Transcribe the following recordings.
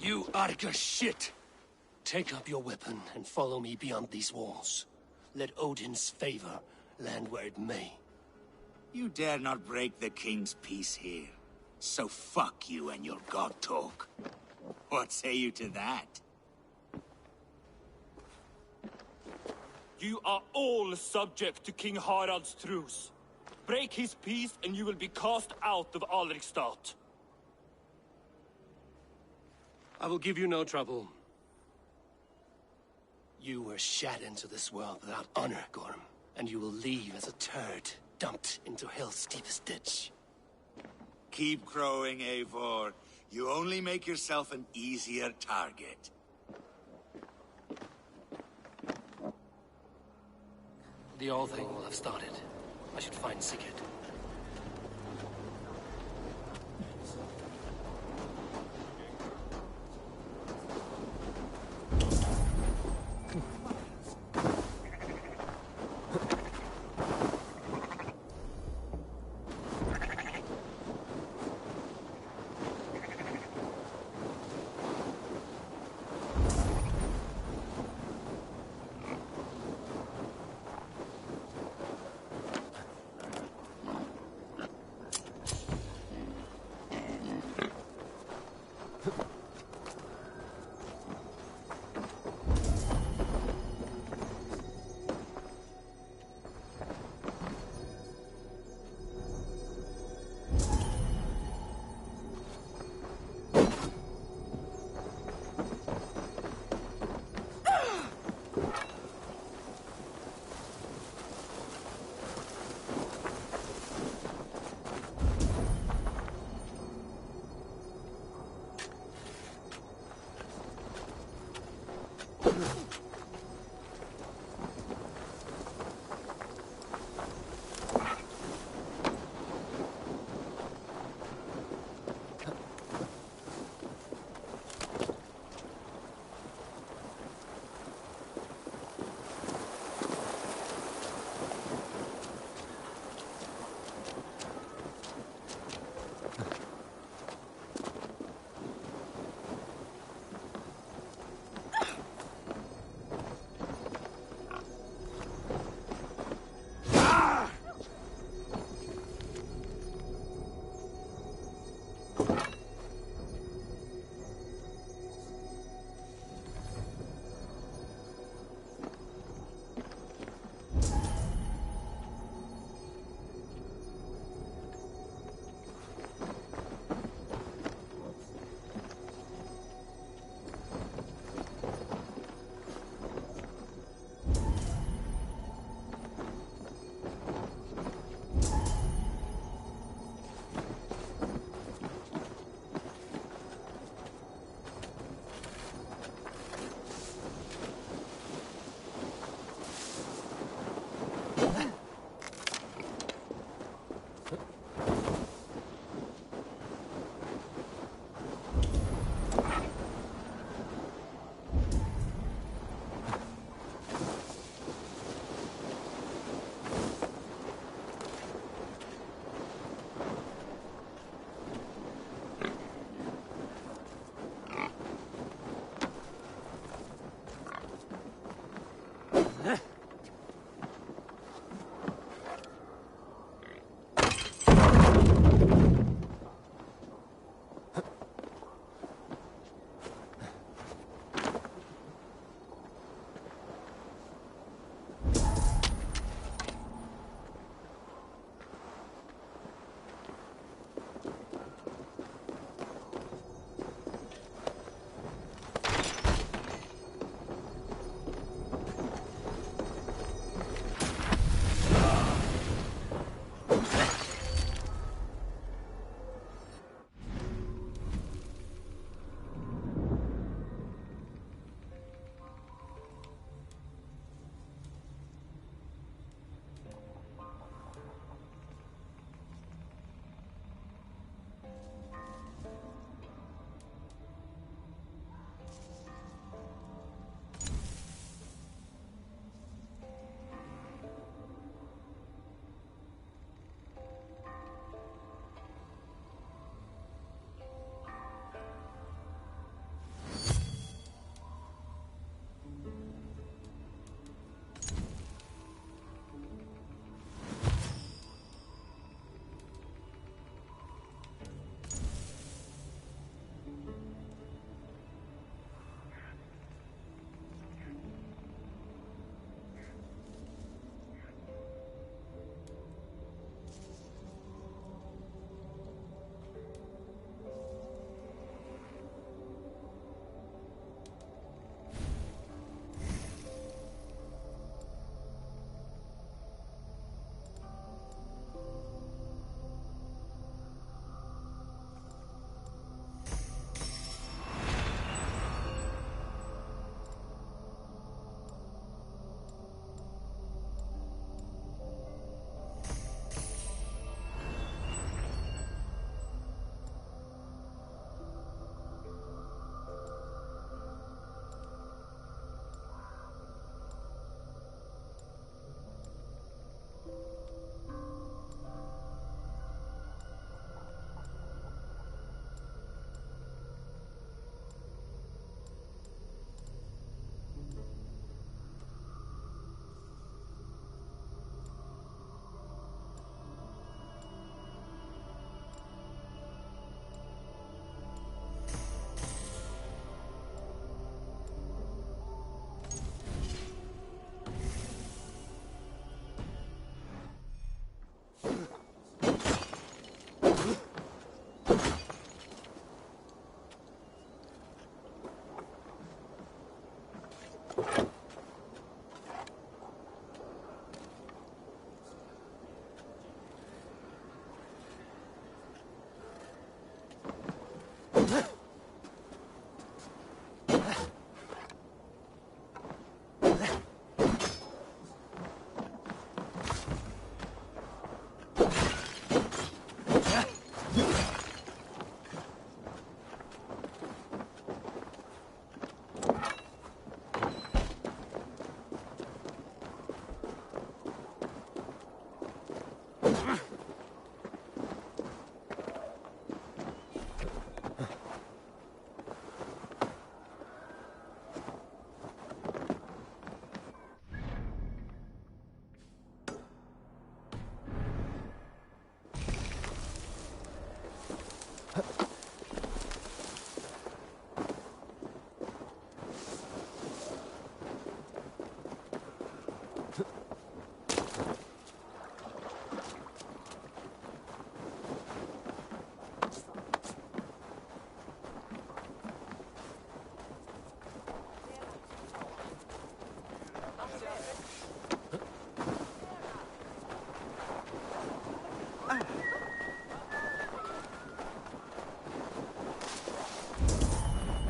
You Arga shit! Take up your weapon and follow me beyond these walls. Let Odin's favor land where it may. You dare not break the king's peace here. So fuck you and your god talk. What say you to that? You are all subject to King Harald's truce. Break his peace and you will be cast out of Alrikstad. I will give you no trouble. You were shat into this world without honor, Gorm, and you will leave as a turd, dumped into hell's deepest ditch. Keep crowing, Eivor. You only make yourself an easier target. The old thing will have started. I should find Sigurd.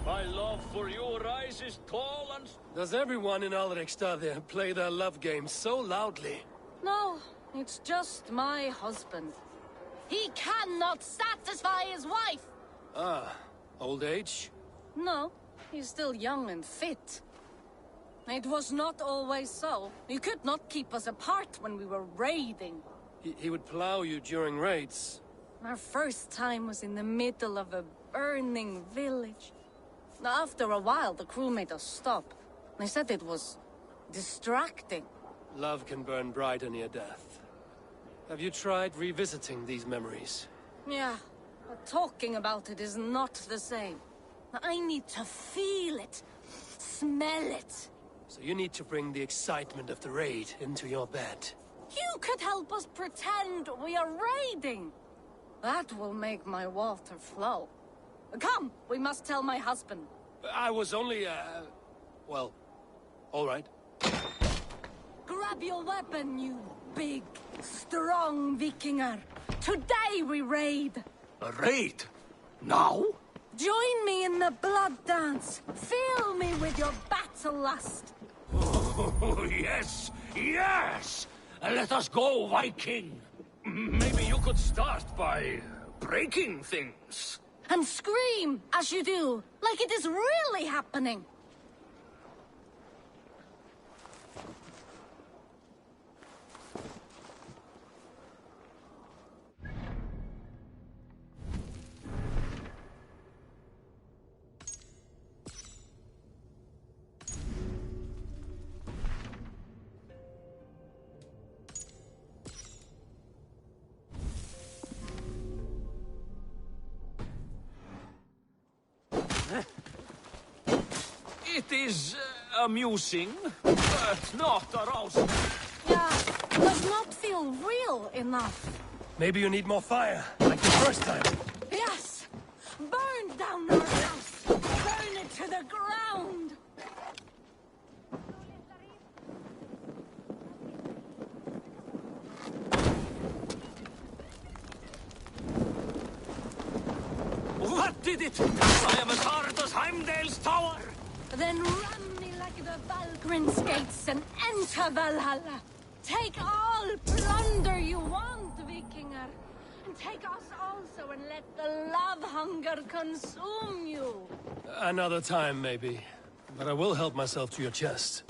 My love for you rises tall and... Does everyone in Alrekstad there play their love game so loudly? No, it's just my husband. He cannot satisfy his wife! Ah, old age? No, he's still young and fit. It was not always so. You could not keep us apart when we were raiding. He would plow you during raids. Our first time was in the middle of a burning village. After a while, the crew made us stop. They said it was distracting. Love can burn brighter near death. Have you tried revisiting these memories? Yeah, but talking about it is not the same. I need to feel it, smell it. So you need to bring the excitement of the raid into your bed. You could help us pretend we are raiding. That will make my water flow. Come, we must tell my husband. I was only, well, all right. Grab your weapon, you big, strong Vikinger. Today we raid. A raid? Now? Join me in the blood dance. Fill me with your battle lust. Oh, yes, yes! Let us go, Viking! Maybe you could start by breaking things. And scream as you do, like it is really happening. It is amusing, but not arousing. Yeah, does not feel real enough. Maybe you need more fire, like the first time. Yes! Burn down our house! Burn it to the ground! What did it? I am as hard as Heimdall's tower! Then run me like the Valgrin's gates and enter Valhalla. Take all plunder you want, Vikinger. And take us also and let the love hunger consume you. Another time, maybe. But I will help myself to your chest.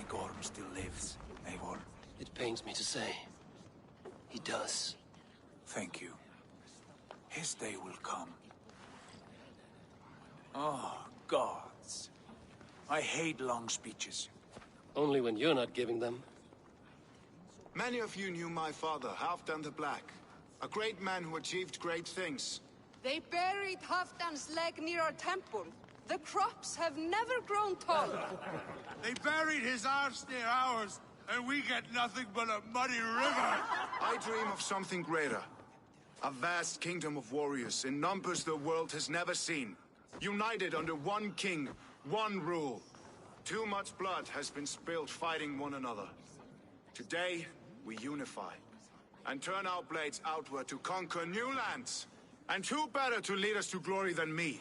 Gorm still lives, Eivor. It pains me to say. He does. Thank you. His day will come. Oh, gods. I hate long speeches. Only when you're not giving them. Many of you knew my father, Halfdan the Black. A great man who achieved great things. They buried Halfdan's leg near our temple. The crops have never grown tall. They buried his arse near ours, and we get nothing but a muddy river. I dream of something greater. A vast kingdom of warriors in numbers the world has never seen. United under one king, one rule. Too much blood has been spilled fighting one another. Today, we unify. And turn our blades outward to conquer new lands. And who better to lead us to glory than me?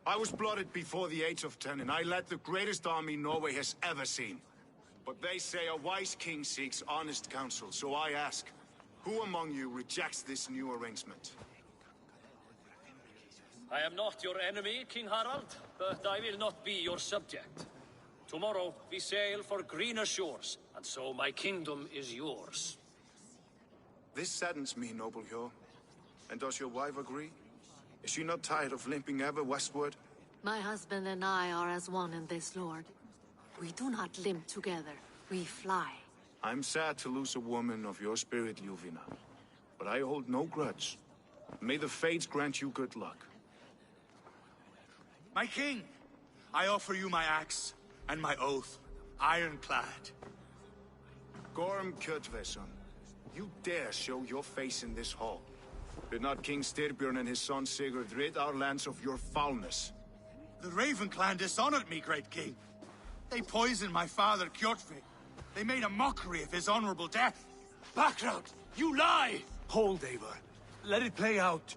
I was blooded before the age of 10, and I led the greatest army Norway has ever seen. But they say a wise king seeks honest counsel, so I ask, who among you rejects this new arrangement? I am not your enemy, King Harald, but I will not be your subject. Tomorrow we sail for greener shores, and so my kingdom is yours. This saddens me, noble Hjor. And does your wife agree? Is she not tired of limping ever westward? My husband and I are as one in this, Lord. We do not limp together. We fly. I'm sad to lose a woman of your spirit, Yuvina. But I hold no grudge. May the fates grant you good luck. My king, I offer you my axe and my oath, ironclad. Gorm Kjotveson, you dare show your face in this hall. Did not King Styrbjörn and his son Sigurd rid our lands of your foulness? The Raven clan dishonored me, great king. They poisoned my father, Kjotve. They made a mockery of his honorable death. Background! You lie! Hold, Eivor. Let it play out.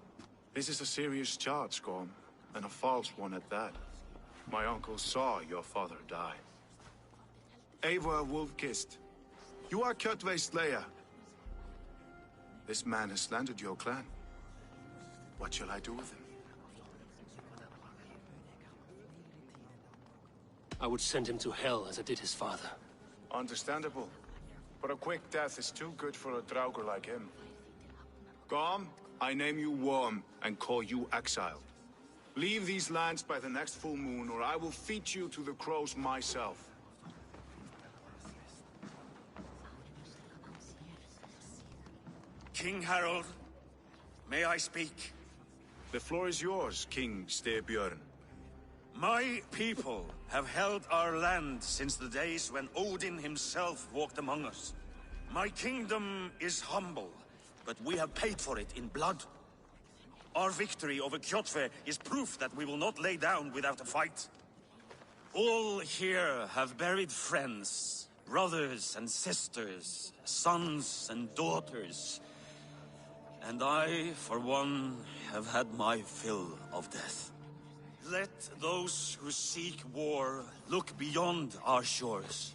This is a serious charge, Gorm, and a false one at that. My uncle saw your father die. Eivor Wolf-Kissed, you are Kjotve's slayer. This man has slandered your clan. What shall I do with him? I would send him to hell as I did his father. Understandable. But a quick death is too good for a Draugr like him. Gorm, I name you Worm and call you exiled. Leave these lands by the next full moon, or I will feed you to the crows myself. King Harald, may I speak? The floor is yours, King Styrbjörn. My people have held our land since the days when Odin himself walked among us. My kingdom is humble, but we have paid for it in blood. Our victory over Kjotve is proof that we will not lay down without a fight. All here have buried friends, brothers and sisters, sons and daughters. And I, for one, have had my fill of death. Let those who seek war look beyond our shores.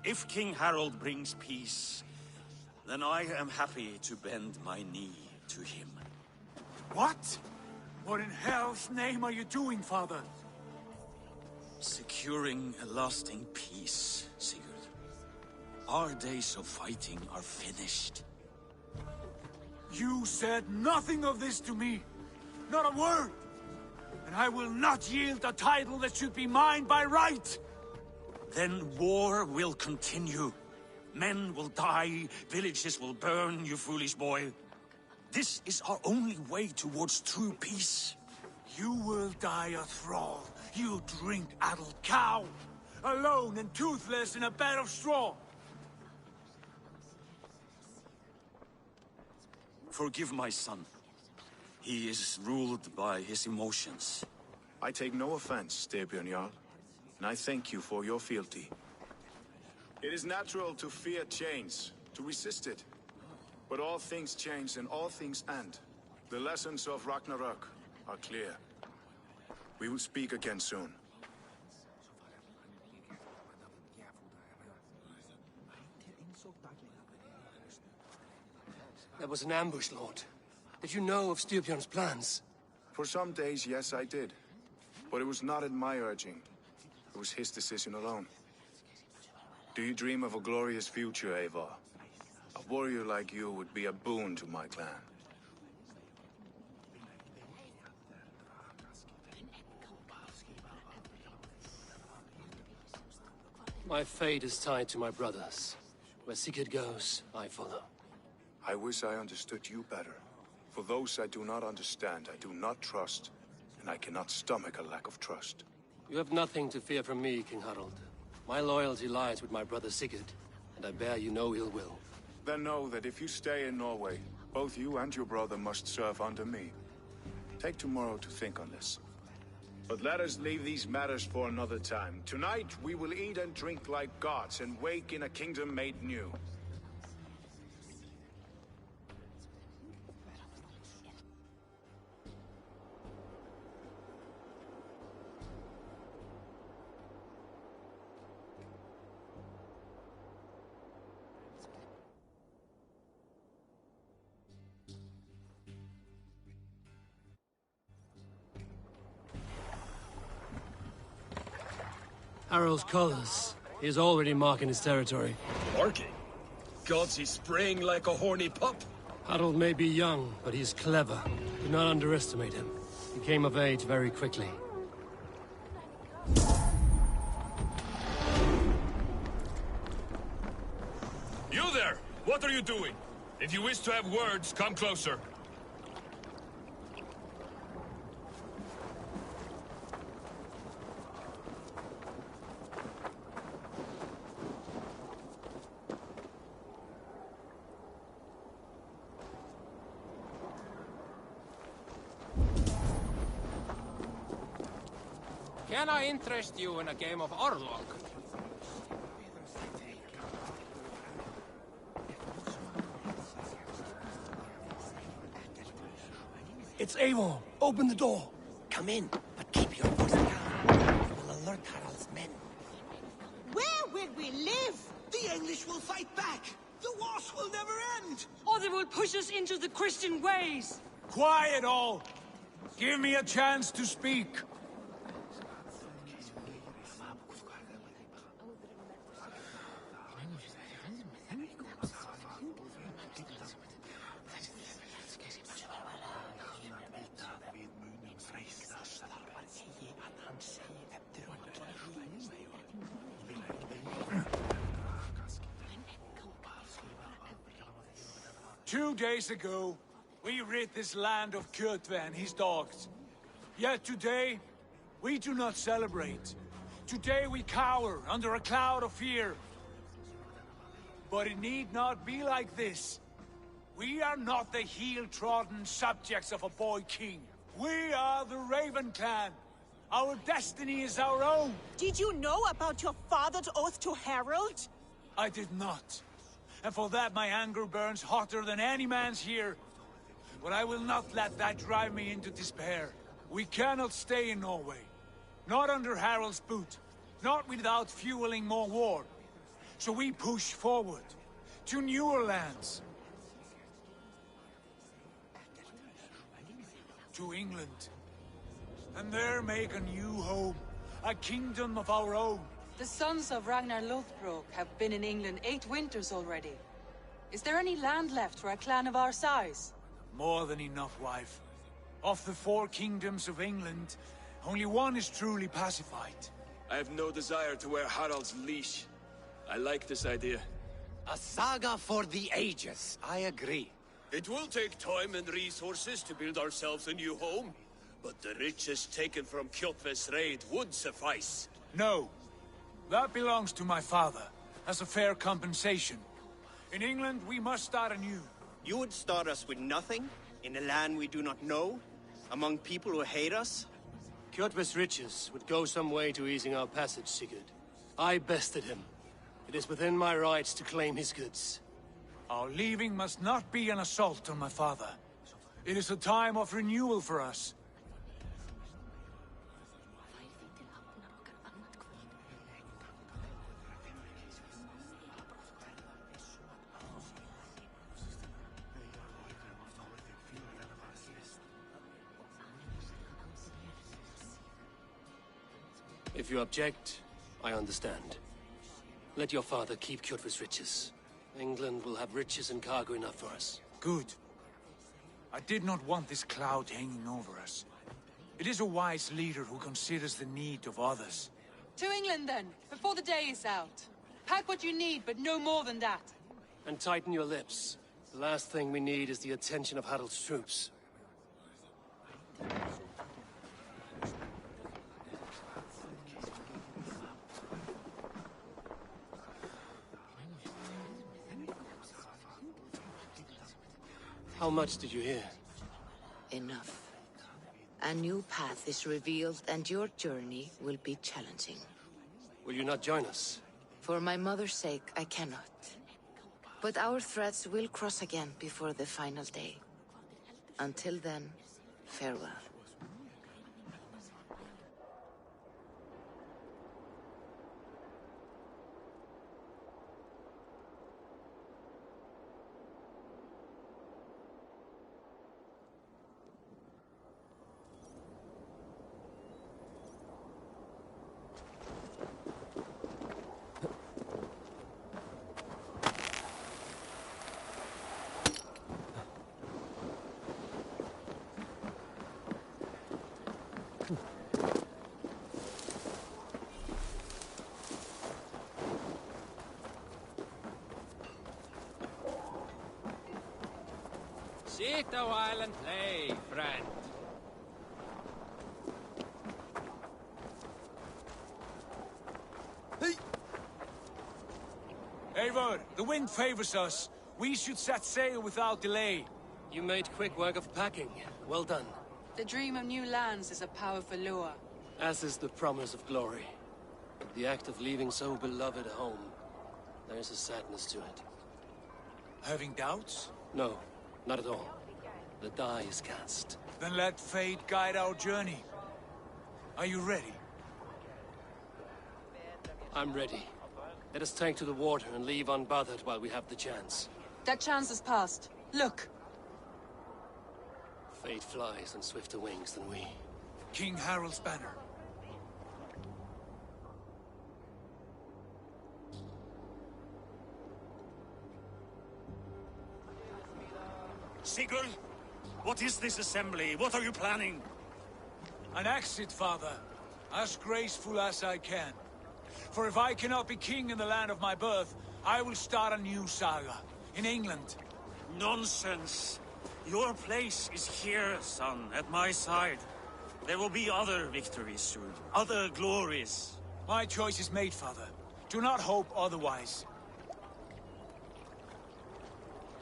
If King Harald brings peace, then I am happy to bend my knee to him. What? What in hell's name are you doing, father? Securing a lasting peace, Sigurd. Our days of fighting are finished. You said nothing of this to me. Not a word. And I will not yield a title that should be mine by right. then war will continue. Men will die, villages will burn, you foolish boy. This is our only way towards true peace. You will die a thrall. You drink-addled cow. Alone and toothless in a bed of straw. Forgive my son. He is ruled by his emotions. I take no offense, Styrbjörn Jarl, and I thank you for your fealty. It is natural to fear change, to resist it. But all things change and all things end. The lessons of Ragnarok are clear. We will speak again soon. That was an ambush, Lord. Did you know of Styrbjörn's plans? For some days, yes, I did. But it was not at my urging. It was his decision alone. Do you dream of a glorious future, Eivor? A warrior like you would be a boon to my clan. My fate is tied to my brothers. Where Sigurd goes, I follow. I wish I understood you better. For those I do not understand, I do not trust, and I cannot stomach a lack of trust. You have nothing to fear from me, King Harald. My loyalty lies with my brother Sigurd, and I bear you no ill will. Then know that if you stay in Norway, both you and your brother must serve under me. Take tomorrow to think on this. But let us leave these matters for another time. Tonight, we will eat and drink like gods and wake in a kingdom made new. Harald's colors. He is already marking his territory. Marking? Gods, he's spraying like a horny pup. Harald may be young, but he's clever. Do not underestimate him. He came of age very quickly. You there! What are you doing? If you wish to have words, come closer. Can I interest you in a game of Orlog? It's Eivor. Open the door. Come in, but keep your voice down. You will alert Harald's men. Where will we live? The English will fight back. The wars will never end. Or they will push us into the Christian ways. Quiet all! Give me a chance to speak. 2 days ago, we rid this land of Kjotve and his dogs. Yet today, we do not celebrate. Today we cower under a cloud of fear. But it need not be like this. We are not the heel-trodden subjects of a boy king. We are the Raven Clan. Our destiny is our own. Did you know about your father's oath to Harald? I did not. And for that my anger burns hotter than any man's here. But I will not let that drive me into despair. We cannot stay in Norway. Not under Harald's boot. Not without fueling more war. So we push forward. To newer lands. To England. And there make a new home. A kingdom of our own. The sons of Ragnar Lothbrok have been in England 8 winters already. Is there any land left for a clan of our size? More than enough, wife. Of the 4 kingdoms of England, only one is truly pacified. I have no desire to wear Harald's leash. I like this idea. A saga for the ages. I agree. It will take time and resources to build ourselves a new home, but the riches taken from Kjotve's raid would suffice. No. That belongs to my father, as a fair compensation. In England, we must start anew. You would start us with nothing? In a land we do not know? Among people who hate us? Kjotve's riches would go some way to easing our passage, Sigurd. I bested him. It is within my rights to claim his goods. Our leaving must not be an assault on my father. It is a time of renewal for us. If you object, I understand. Let your father keep Kjotve's riches. England will have riches and cargo enough for us. Good. I did not want this cloud hanging over us. It is a wise leader who considers the need of others. To England, then, before the day is out. Pack what you need, but no more than that. And tighten your lips. The last thing we need is the attention of Harald's troops. How much did you hear? Enough. A new path is revealed, and your journey will be challenging. Will you not join us? For my mother's sake, I cannot. But our threads will cross again before the final day. Until then, farewell. Sit a while and play, friend. Eivor, the wind favors us. We should set sail without delay. You made quick work of packing. Well done. The dream of new lands is a powerful lure. As is the promise of glory. The act of leaving so beloved a home. There is a sadness to it. Having doubts? No, not at all. The die is cast. Then let fate guide our journey. Are you ready? I'm ready. Let us take to the water and leave unbothered while we have the chance. That chance has passed. Look! Fate flies on swifter wings than we. King Harald's banner. Sigurd, what is this assembly? What are you planning? An exit, father. As graceful as I can. For if I cannot be king in the land of my birth, I will start a new saga. In England. Nonsense. Your place is here, son, at my side. There will be other victories soon. Other glories. My choice is made, father. Do not hope otherwise.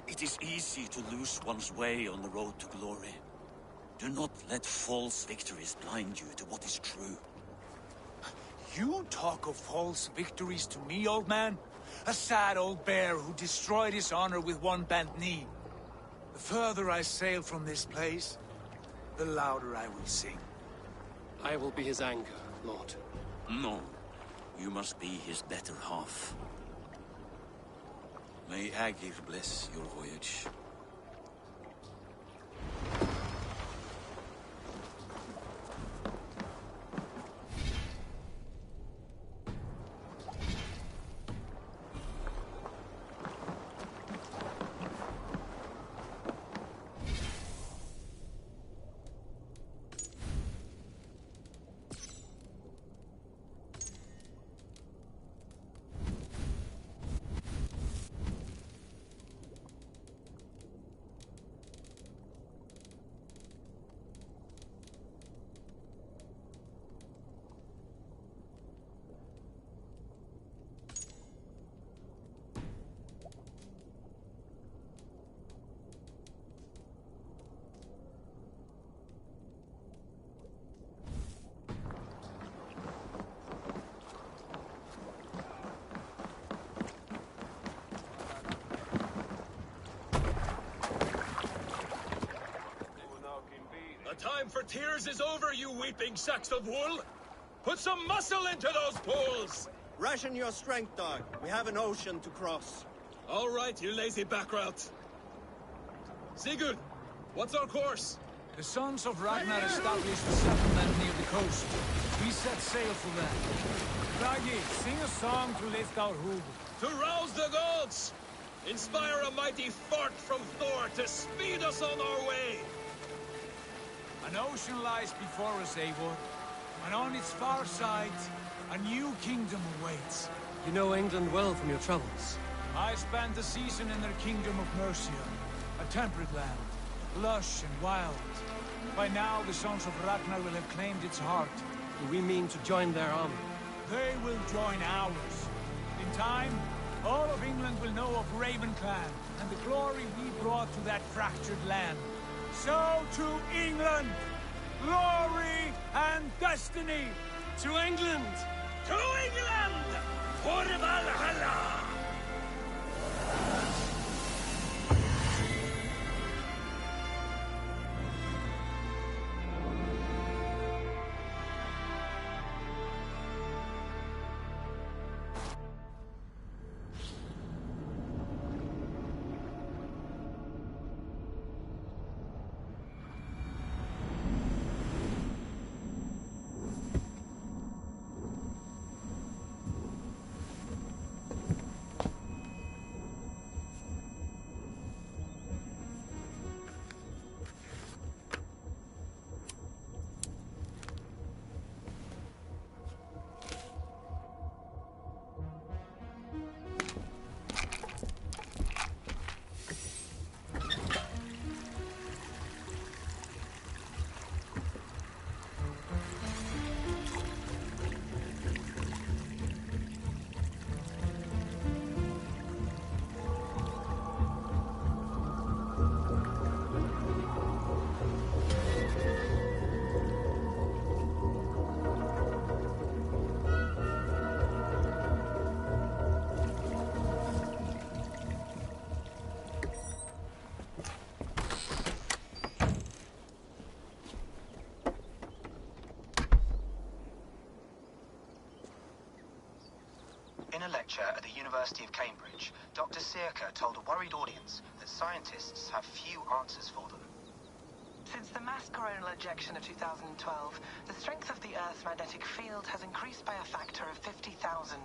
It is easy to lose one's way on the road to glory. Do not let false victories blind you to what is true. You talk of false victories to me, old man? A sad old bear who destroyed his honor with one bent knee. The further I sail from this place, the louder I will sing. I will be his anger, Lord. No. You must be his better half. May Agir bless your voyage. for tears is over, you weeping sacks of wool! Put some muscle into those pools! Ration your strength, dog. We have an ocean to cross. All right, you lazy backrout. Sigurd, what's our course? The Sons of Ragnar established a settlement near the coast. We set sail for them. Bragi, sing a song to lift our hoof. To rouse the gods! Inspire a mighty fart from Thor to speed us on our way! An ocean lies before us, Eivor. And on its far side, a new kingdom awaits. You know England well from your travels. I spent a season in their kingdom of Mercia. A temperate land, lush and wild. By now, the Sons of Ragnar will have claimed its heart. We mean to join their army. They will join ours. In time, all of England will know of Ravenclan and the glory we brought to that fractured land. So to England! Glory and destiny! To England! To England! For Valhalla! In a lecture at the University of Cambridge, Dr. Sirka told a worried audience that scientists have few answers for them. Since the mass coronal ejection of 2012, the strength of the Earth's magnetic field has increased by a factor of 50,000.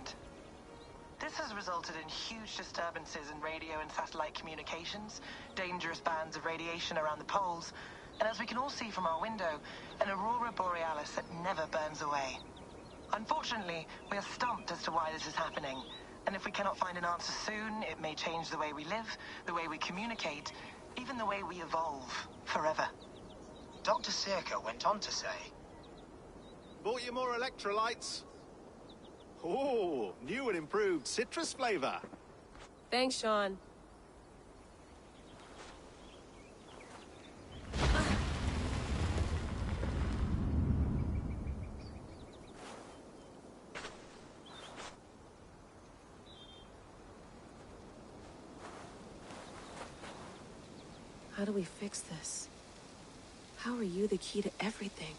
This has resulted in huge disturbances in radio and satellite communications, dangerous bands of radiation around the poles, and as we can all see from our window, an aurora borealis that never burns away. Unfortunately, we are stumped as to why this is happening, and if we cannot find an answer soon, it may change the way we live, the way we communicate, even the way we evolve, forever. Dr. Sirka went on to say, Bought you more electrolytes? Oh, new and improved citrus flavor. Thanks, Sean. How do we fix this? How are you the key to everything?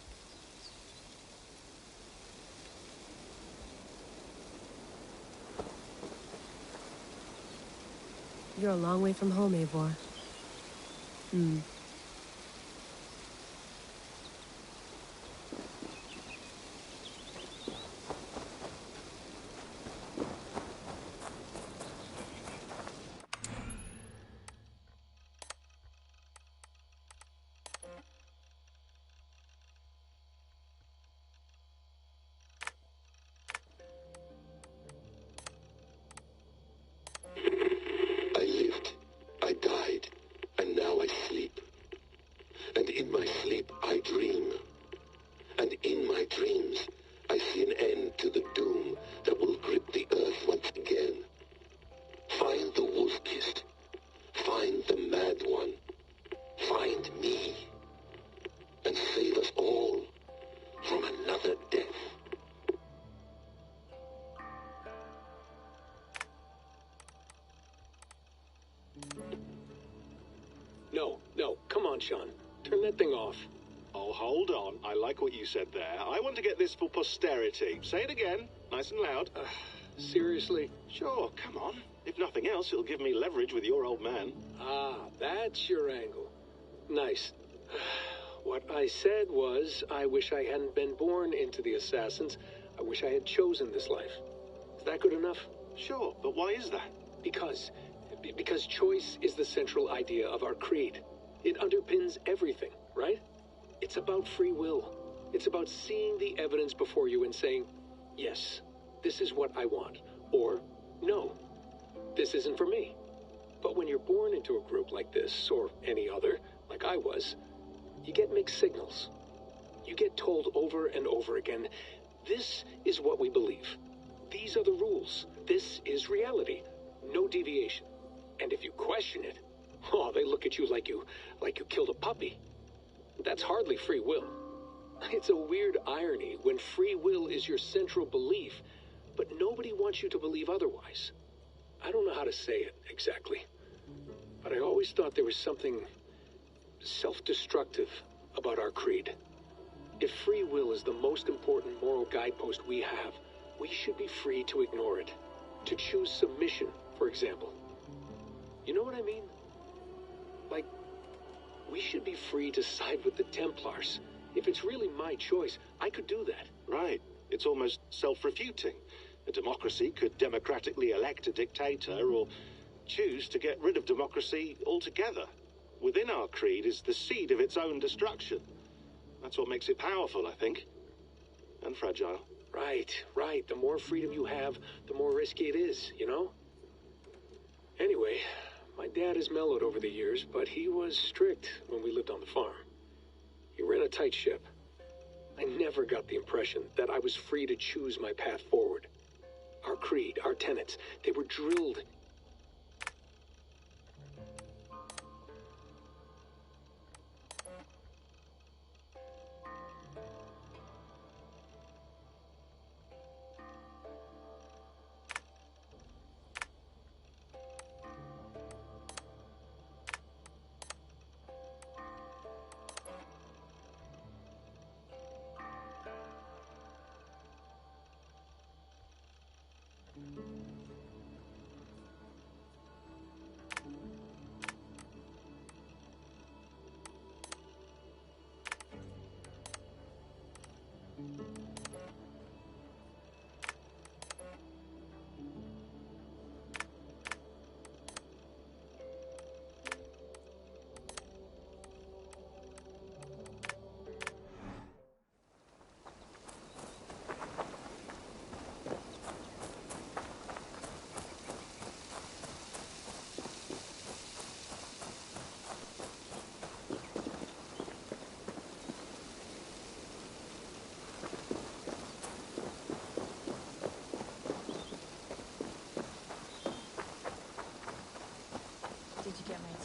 You're a long way from home, Eivor. No, come on, Sean. Turn that thing off. Now, hold on. I like what you said there. I want to get this for posterity. Say it again, nice and loud. Seriously? Sure, come on. If nothing else, it'll give me leverage with your old man. Ah, that's your angle. Nice. What I said was, I wish I hadn't been born into the Assassins. I wish I had chosen this life. Is that good enough? Sure, but why is that? Because choice is the central idea of our creed. It underpins everything, right? It's about free will. It's about seeing the evidence before you and saying, yes, this is what I want. Or, no, this isn't for me. But when you're born into a group like this, or any other, like I was, you get mixed signals. You get told over and over again, this is what we believe. These are the rules. This is reality. No deviation. And if you question it, oh, they look at you like you killed a puppy. That's hardly free will. It's a weird irony when free will is your central belief, but nobody wants you to believe otherwise. I don't know how to say it exactly, but I always thought there was something self-destructive about our creed. If free will is the most important moral guidepost we have, we should be free to ignore it. To choose submission, for example. You know what I mean? Like, we should be free to side with the Templars. If it's really my choice, I could do that. Right. It's almost self-refuting. A democracy could democratically elect a dictator or choose to get rid of democracy altogether. Within our creed is the seed of its own destruction. That's what makes it powerful, I think. And fragile. Right. The more freedom you have, the more risky it is, you know? Anyway, my dad has mellowed over the years, but he was strict when we lived on the farm. He ran a tight ship. I never got the impression that I was free to choose my path forward. Our creed, our tenets, they were drilled.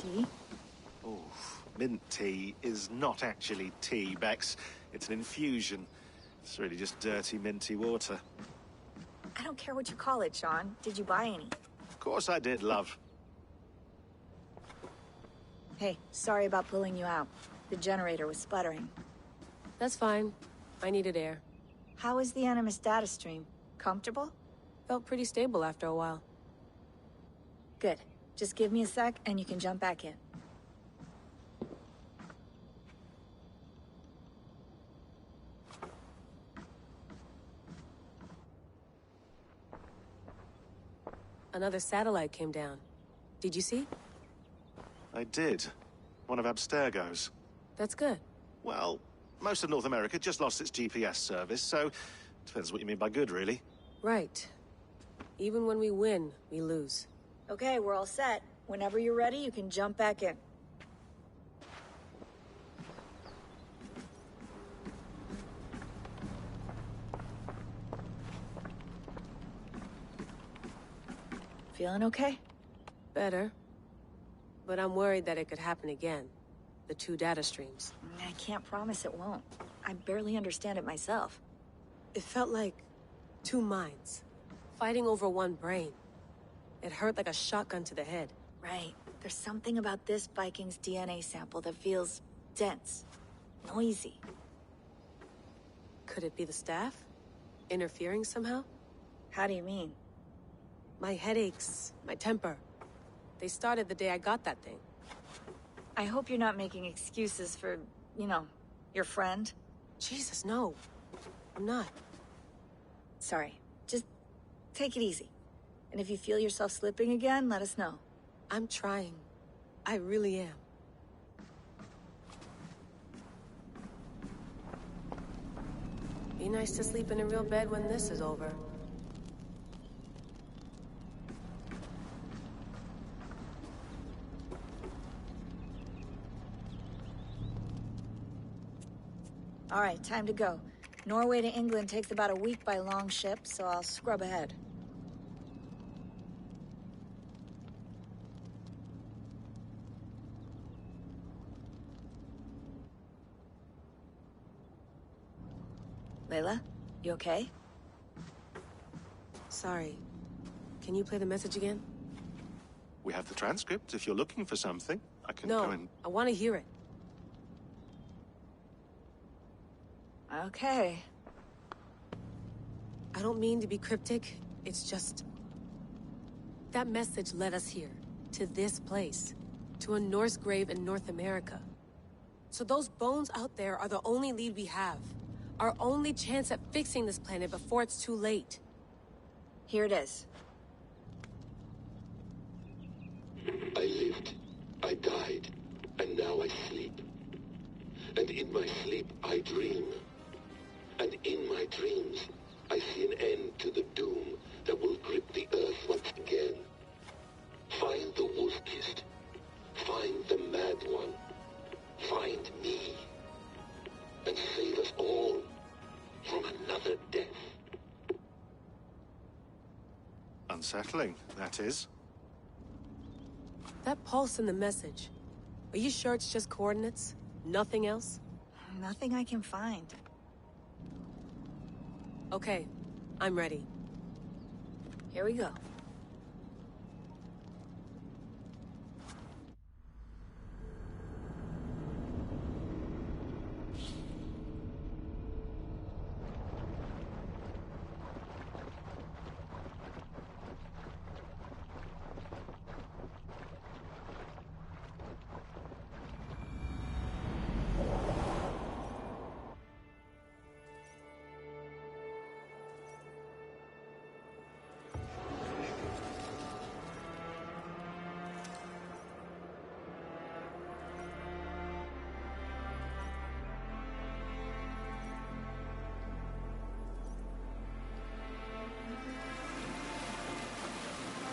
Tea? Oh, mint tea is not actually tea, Bex. It's an infusion. It's really just dirty, minty water. I don't care what you call it, Sean. Did you buy any? Of course I did, love. Hey, sorry about pulling you out. The generator was sputtering. That's fine. I needed air. How is the Animus data stream? Comfortable? Felt pretty stable after a while. Good. Just give me a sec and you can jump back in. Another satellite came down. Did you see? I did. One of Abstergo's. That's good. Well, most of North America just lost its GPS service, so depends what you mean by good, really. Right. Even when we win, we lose. Okay, we're all set. Whenever you're ready, you can jump back in. Feeling okay? Better. But I'm worried that it could happen again. The two data streams. I can't promise it won't. I barely understand it myself. It felt like two minds, fighting over one brain. It hurt like a shotgun to the head. Right. There's something about this Viking's DNA sample that feels dense. noisy. Could it be the staff? Interfering somehow? How do you mean? My headaches, my temper. They started the day I got that thing. I hope you're not making excuses for, you know, your friend. Jesus, no. I'm not. Sorry. Just take it easy. And if you feel yourself slipping again, let us know. I'm trying. I really am. Be nice to sleep in a real bed when this is over. All right, time to go. Norway to England takes about a week by long ship, so I'll scrub ahead. Layla, you okay? Sorry. Can you play the message again? We have the transcript. If you're looking for something, I can go and... No, I want to hear it. Okay. I don't mean to be cryptic. It's just... that message led us here. To this place. To a Norse grave in North America. So those bones out there are the only lead we have. Our only chance at fixing this planet before it's too late. Here it is. I lived, I died, and now I sleep. And in my sleep I dream. And in my dreams I see an end to the doom that will grip the earth once again. Find the wolf-kissed. Find the mad one. Find me. And save us all from another death. Unsettling, that is. That pulse in the message. Are you sure it's just coordinates? Nothing else? Nothing I can find. Okay, I'm ready. Here we go.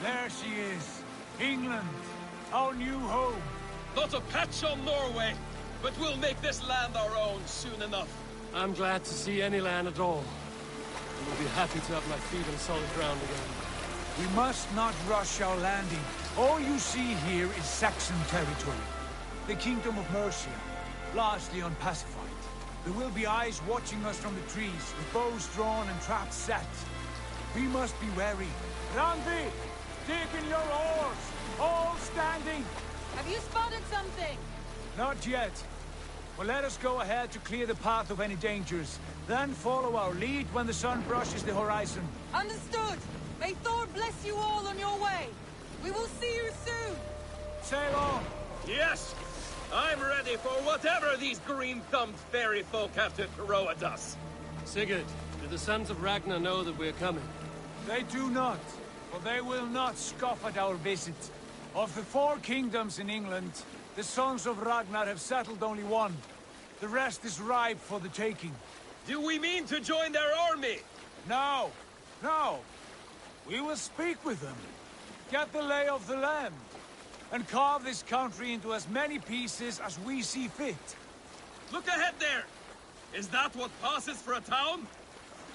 There she is. England. Our new home. Not a patch on Norway, but we'll make this land our own soon enough. I'm glad to see any land at all. And will be happy to have my feet on solid ground again. We must not rush our landing. All you see here is Saxon territory. The Kingdom of Mercia, largely unpacified. There will be eyes watching us from the trees, with bows drawn and traps set. We must be wary. Randi! Dig in your oars! All standing! Have you spotted something? Not yet. Well, let us go ahead to clear the path of any dangers. Then follow our lead when the sun brushes the horizon. Understood! May Thor bless you all on your way! We will see you soon! Sail on! Yes! I'm ready for whatever these green-thumbed fairy folk have to throw at us. Sigurd, do the sons of Ragnar know that we're coming? They do not, for they will not scoff at our visit. Of the 4 kingdoms in England, the sons of Ragnar have settled only one. The rest is ripe for the taking. Do we mean to join their army? No, no. We will speak with them, get the lay of the land, and carve this country into as many pieces as we see fit. Look ahead there! Is that what passes for a town?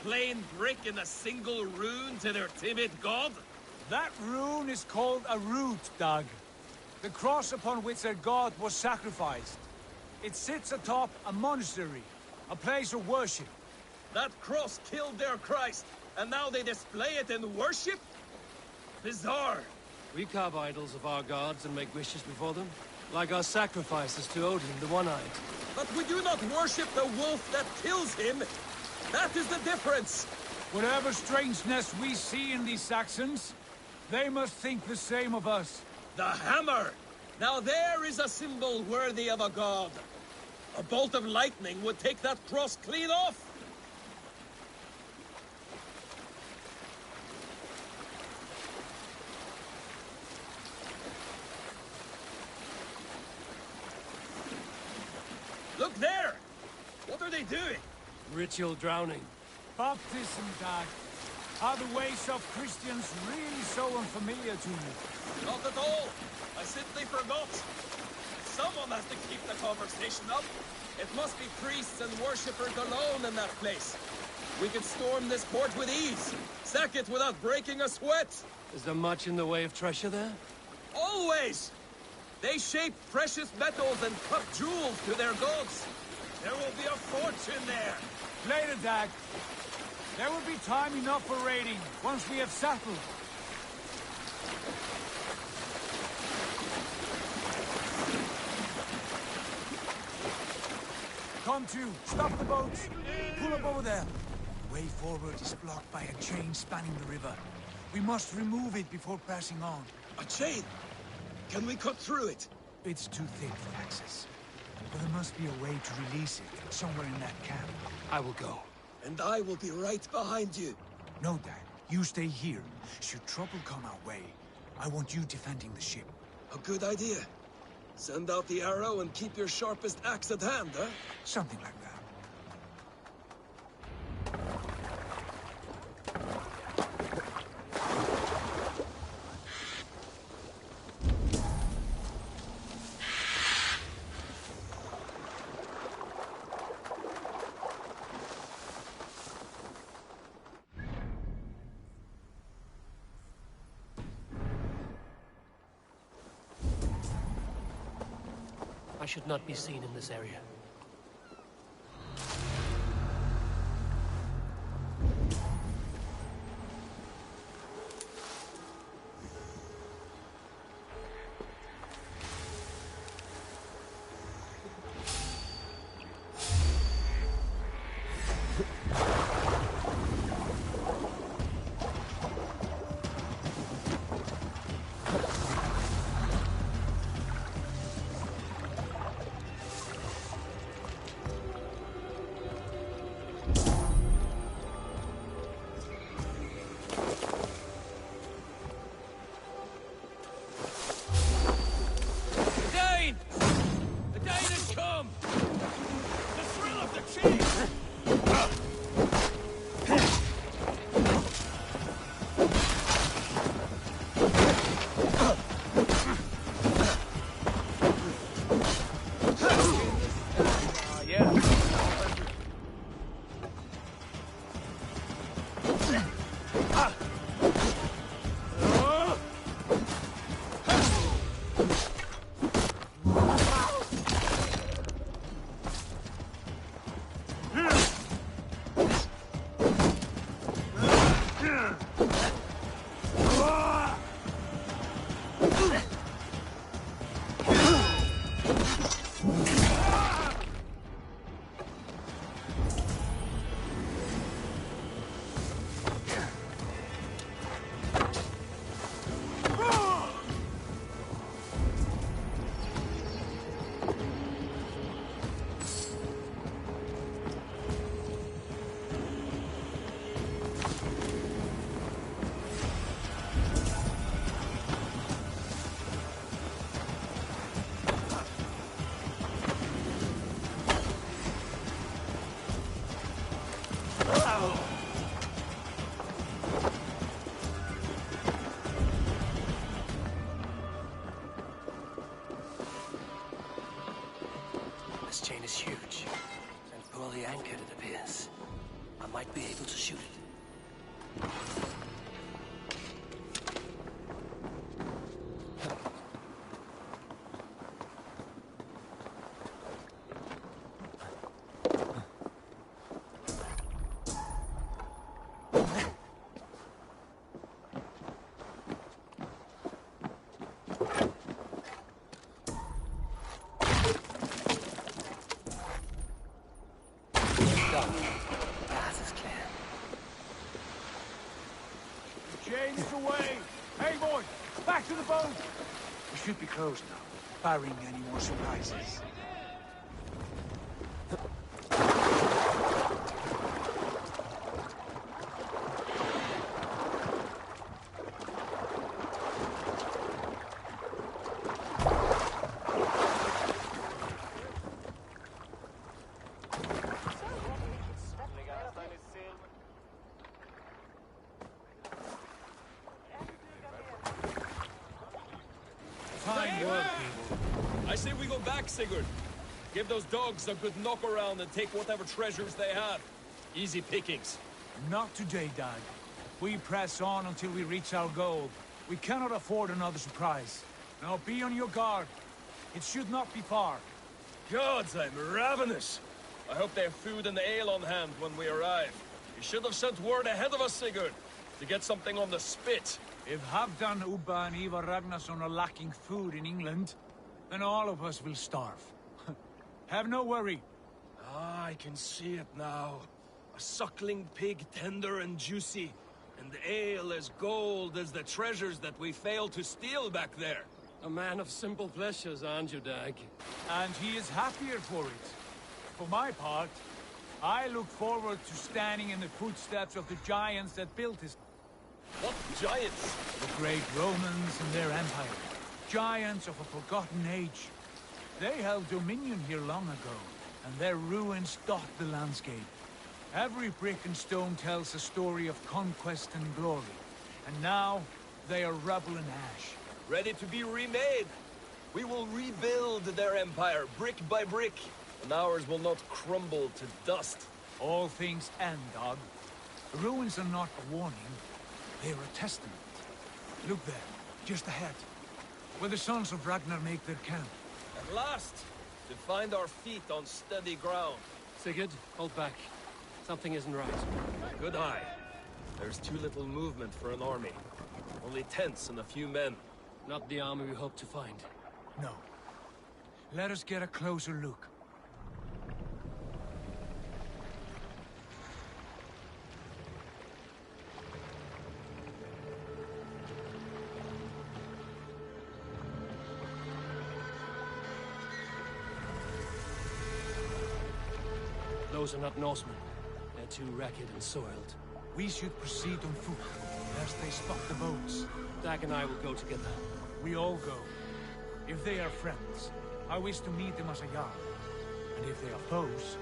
Plain brick in a single rune to their timid god? That rune is called a root, Dag. The cross upon which their god was sacrificed. It sits atop a monastery, a place of worship. That cross killed their Christ, and now they display it in worship? Bizarre. We carve idols of our gods and make wishes before them. Like our sacrifices to Odin, the One-Eyed. But we do not worship the wolf that kills him! That is the difference! Whatever strangeness we see in these Saxons, they must think the same of us. The hammer! Now there is a symbol worthy of a god. A bolt of lightning would take that cross clean off! Look there! What are they doing? Ritual drowning. Baptism, Dag. Are the ways of Christians really so unfamiliar to you? Not at all. I simply forgot. Someone has to keep the conversation up. It must be priests and worshippers alone in that place. We could storm this port with ease. Sack it without breaking a sweat. Is there much in the way of treasure there? Always! They shape precious metals and cut jewels to their gods. There will be a fortune there. Later, Dag. There will be time enough for raiding, once we have settled. Come to, stop the boats. Pull up over there. The way forward is blocked by a chain spanning the river. We must remove it before passing on. A chain? Can we cut through it? It's too thick for access. But there must be a way to release it, somewhere in that camp. I will go. And I will be right behind you. No, Dad. You stay here. Should trouble come our way, I want you defending the ship. A good idea. Send out the arrow and keep your sharpest axe at hand, huh? Something like that. I should not be seen in this area. This chain is huge, and poorly anchored, it appears. I might be able to shoot it. James away! Hey, boy! Back to the boat! We should be close now, barring any more surprises. Fine work, people. I say we go back, Sigurd. Give those dogs a good knock around and take whatever treasures they have. Easy pickings. Not today, Dag. We press on until we reach our goal. We cannot afford another surprise. Now be on your guard. It should not be far. Gods, I'm ravenous. I hope they have food and ale on hand when we arrive. You should have sent word ahead of us, Sigurd, to get something on the spit. If Halfdan, Ubba and Ivar Ragnarsson are lacking food in England, then all of us will starve. Have no worry. Ah, I can see it now. A suckling pig, tender and juicy. And ale as gold as the treasures that we failed to steal back there. A man of simple pleasures, aren't you, Dag? And he is happier for it. For my part, I look forward to standing in the footsteps of the giants that built this. What giants? The great Romans and their empire. Giants of a forgotten age. They held dominion here long ago, and their ruins dot the landscape. Every brick and stone tells a story of conquest and glory. And now, they are rubble and ash. Ready to be remade. We will rebuild their empire, brick by brick, and ours will not crumble to dust. All things end, Dag. The ruins are not a warning. They're a testament. Look there, just ahead, where the sons of Ragnar make their camp. At last, to find our feet on steady ground. Sigurd, hold back. Something isn't right. Good eye. There's too little movement for an army. Only tents and a few men. Not the army we hope to find. No. Let us get a closer look. Those are not Norsemen. They're too ragged and soiled. We should proceed on foot, lest they spot the boats. Dag and I will go together. We all go. If they are friends, I wish to meet them as a Jarl. And if they are foes,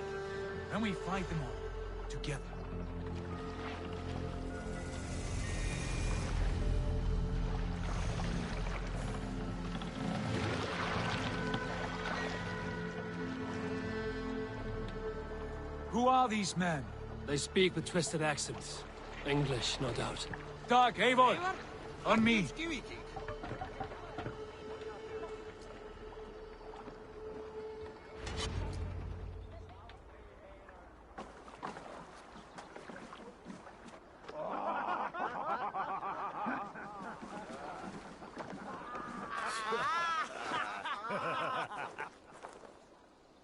then we fight them all, together. Who are these men? They speak with twisted accents. English, no doubt. Dag, Eivor! On me!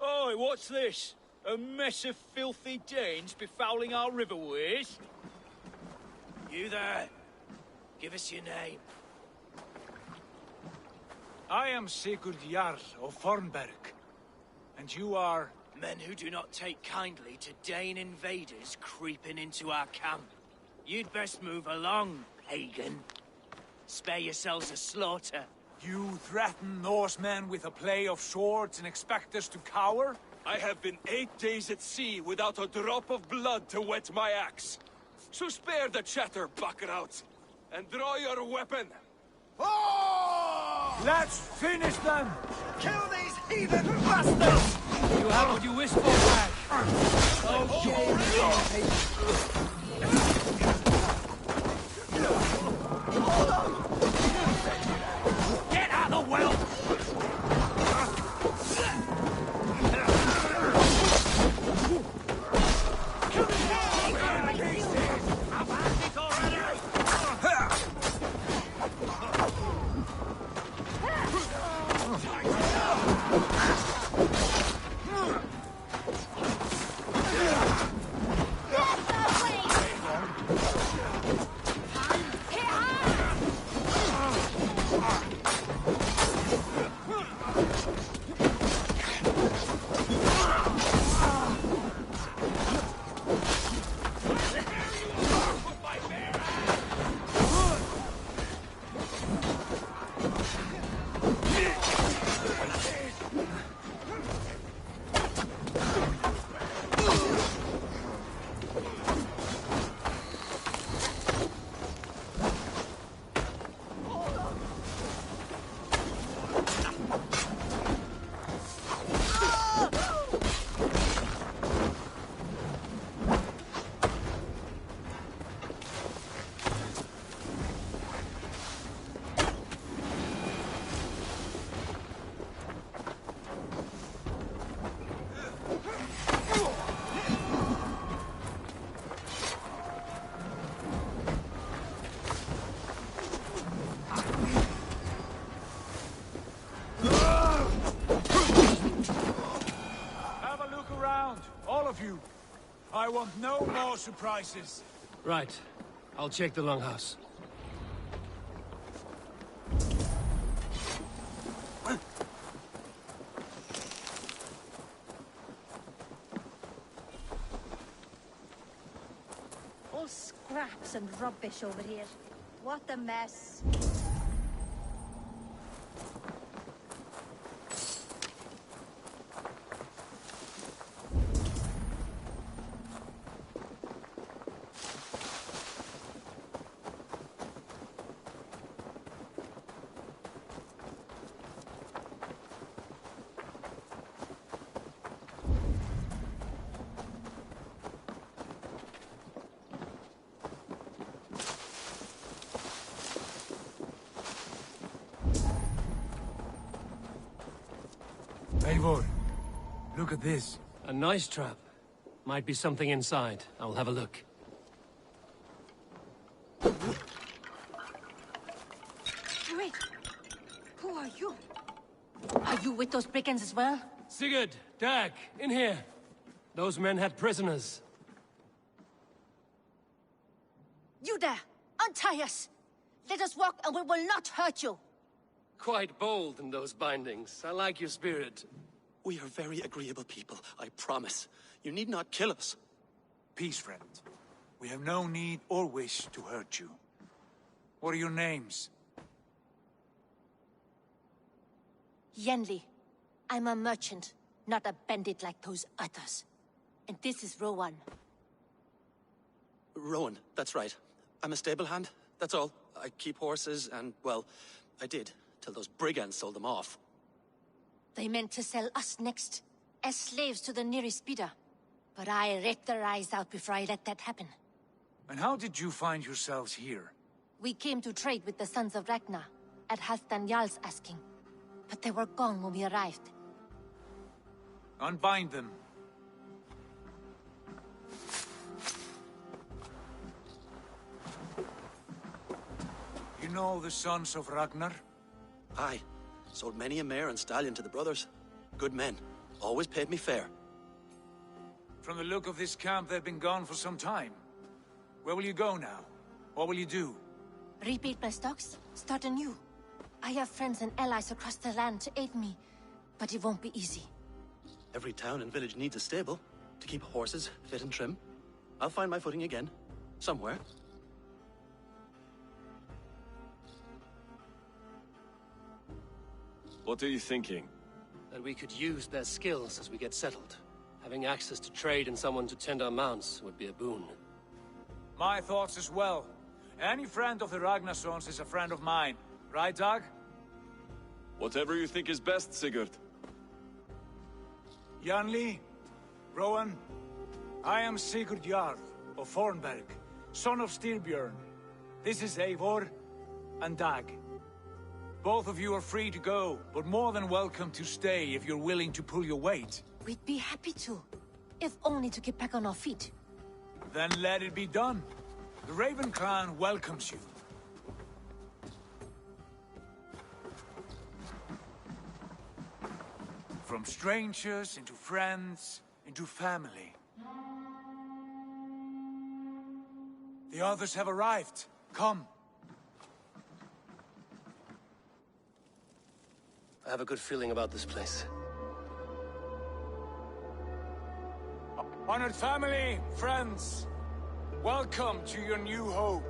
Oi, what's this? A mess of filthy Danes befouling our riverways? You there. Give us your name. I am Sigurd Jarl of Fornberg. And you are? Men who do not take kindly to Dane invaders creeping into our camp. You'd best move along, pagan. Spare yourselves a slaughter. You threaten Norsemen with a play of swords and expect us to cower? I have been 8 days at sea without a drop of blood to wet my axe. So spare the chatter, buckerouts, and draw your weapon. Oh! Let's finish them! Kill these heathen bastards! You have what you wish for, Dag. Get out of the well! I want no more surprises. Right. I'll check the longhouse. All scraps and rubbish over here. What a mess. Eivor, look at this. A nice trap. Might be something inside. I'll have a look. Wait. Who are you? Are you with those brigands as well? Sigurd, Dag, in here. Those men had prisoners. You there! Untie us! Let us walk and we will not hurt you! Quite bold in those bindings. I like your spirit. We are very agreeable people, I promise. You need not kill us. Peace, friend. We have no need or wish to hurt you. What are your names? Yenli. I'm a merchant, not a bandit like those others. And this is Rowan. Rowan, that's right. I'm a stable hand, that's all. I keep horses and, well, I did, till those brigands sold them off. They meant to sell us next, as slaves to the nearest bidder. But I ripped their eyes out before I let that happen. And how did you find yourselves here? We came to trade with the Sons of Ragnar, at Halfdan Jarl's asking. But they were gone when we arrived. Unbind them. You know the Sons of Ragnar? Aye. Sold many a mare and stallion to the brothers. Good men. Always paid me fair. From the look of this camp, they've been gone for some time. Where will you go now? What will you do? Rebuild my stocks, start anew. I have friends and allies across the land to aid me, but it won't be easy. Every town and village needs a stable to keep horses fit and trim. I'll find my footing again. Somewhere. What are you thinking? That we could use their skills as we get settled. Having access to trade and someone to tend our mounts would be a boon. My thoughts as well. Any friend of the Ragnarsons is a friend of mine. Right, Dag? Whatever you think is best, Sigurd. Janli, Rowan, I am Sigurd Jarl of Fornberg, son of Styrbjörn. This is Eivor and Dag. Both of you are free to go, but more than welcome to stay if you're willing to pull your weight. We'd be happy to, if only to get back on our feet. Then let it be done. The Raven clan welcomes you. From strangers into friends, into family. The others have arrived. Come. I have a good feeling about this place. Honored family, friends, welcome to your new home.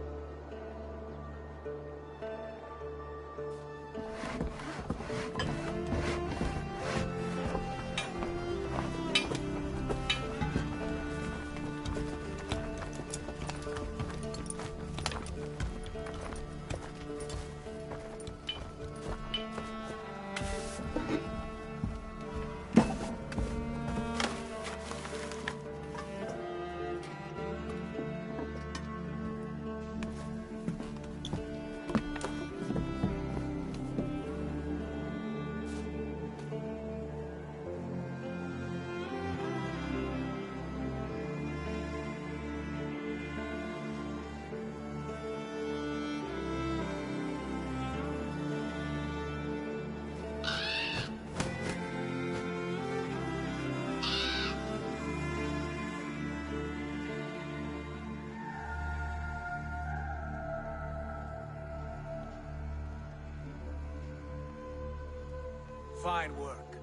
Fine work.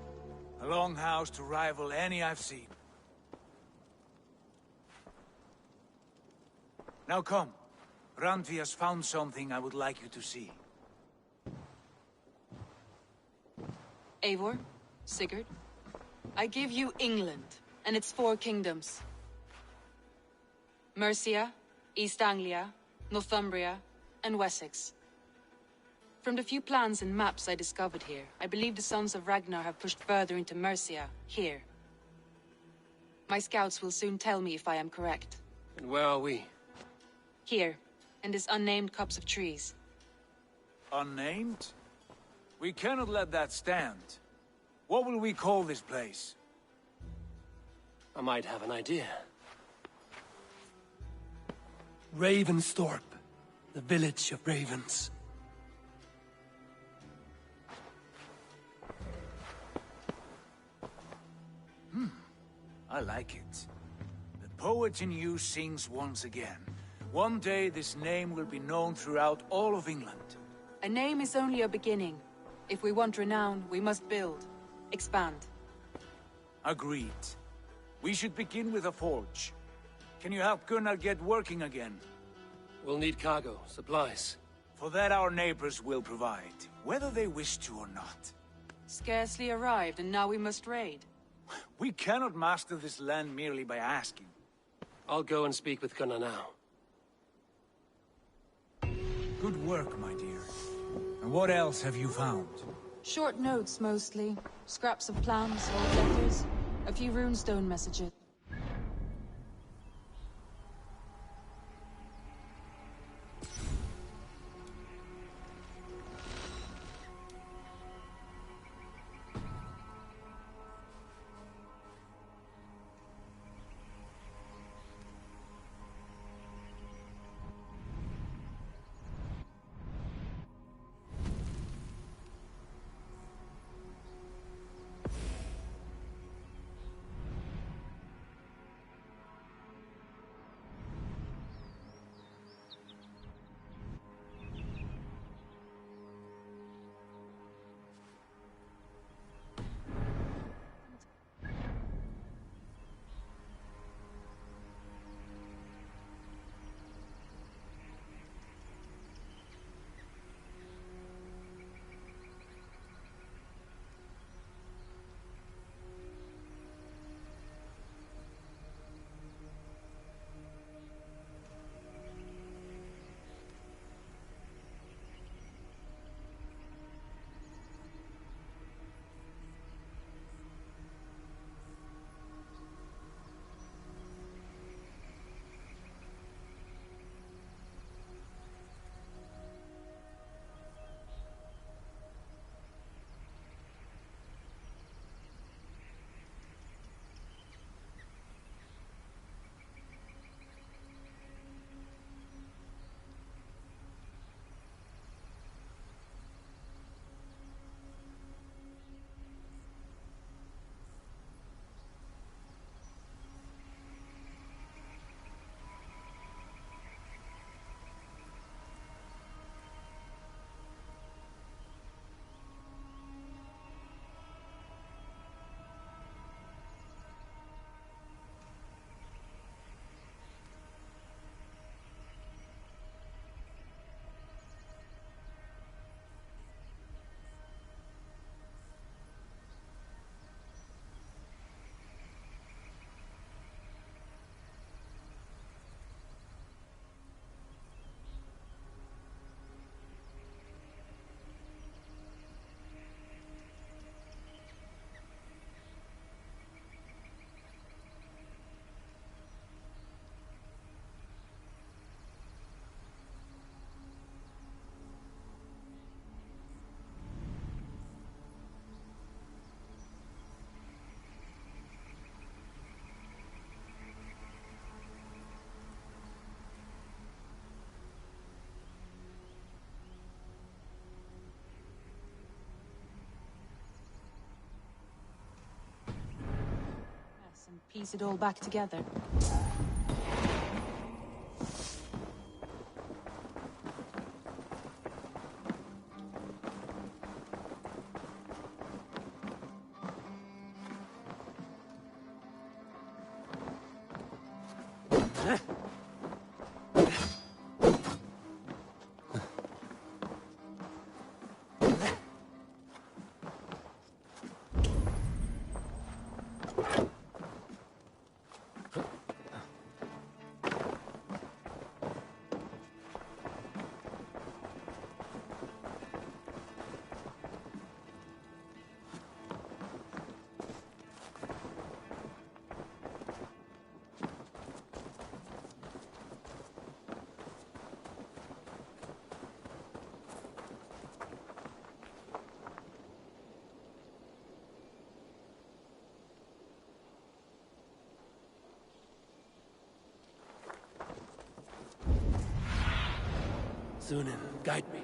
A longhouse to rival any I've seen. Now come. Randvi has found something I would like you to see. Eivor, Sigurd, I give you England and its 4 kingdoms. Mercia, East Anglia, Northumbria, and Wessex. From the few plans and maps I discovered here, I believe the Sons of Ragnar have pushed further into Mercia, here. My scouts will soon tell me if I am correct. And where are we? Here, in this unnamed copse of trees. Unnamed? We cannot let that stand. What will we call this place? I might have an idea. Ravensthorpe, the village of ravens. I like it. The poet in you sings once again. One day this name will be known throughout all of England. A name is only a beginning. If we want renown, we must build. Expand. Agreed. We should begin with a forge. Can you help Gunnar get working again? We'll need cargo, supplies. For that our neighbors will provide, whether they wish to or not. Scarcely arrived, and now we must raid. We cannot master this land merely by asking. I'll go and speak with Gunnar now. Good work, my dear. And what else have you found? Short notes, mostly. Scraps of plans, old letters, a few runestone messages. And piece it all back together. Sunan, guide me.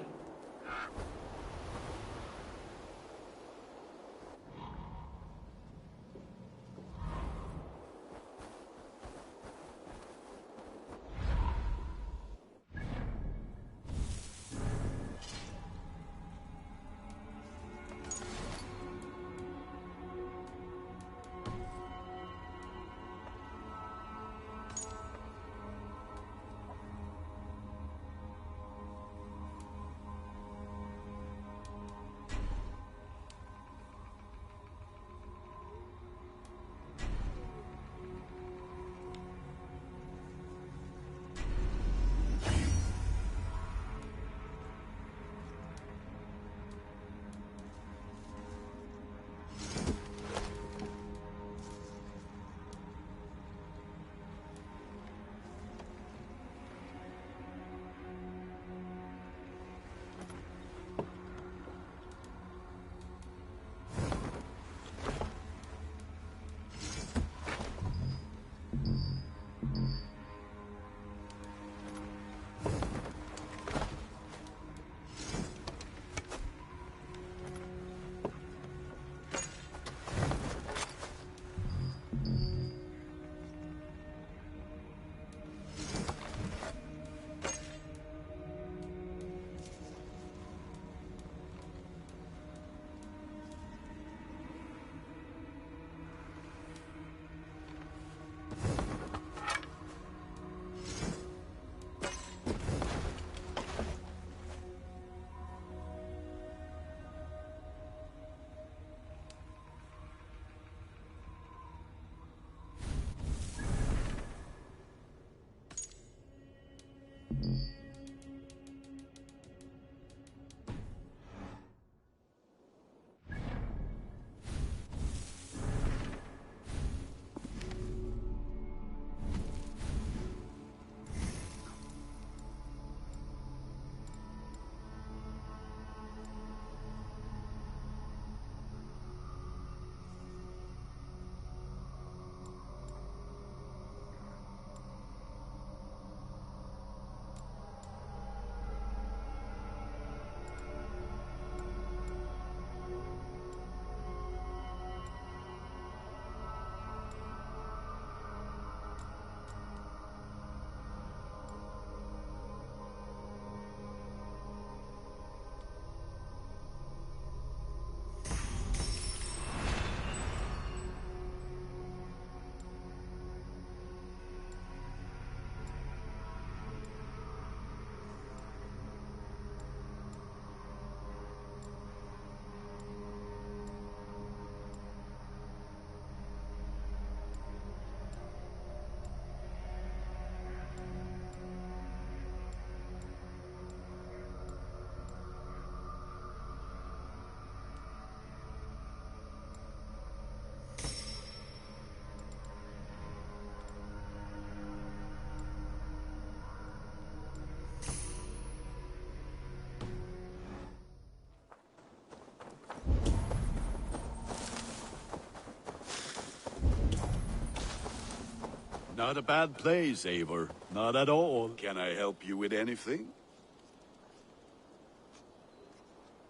Not a bad place, Eivor. Not at all. Can I help you with anything?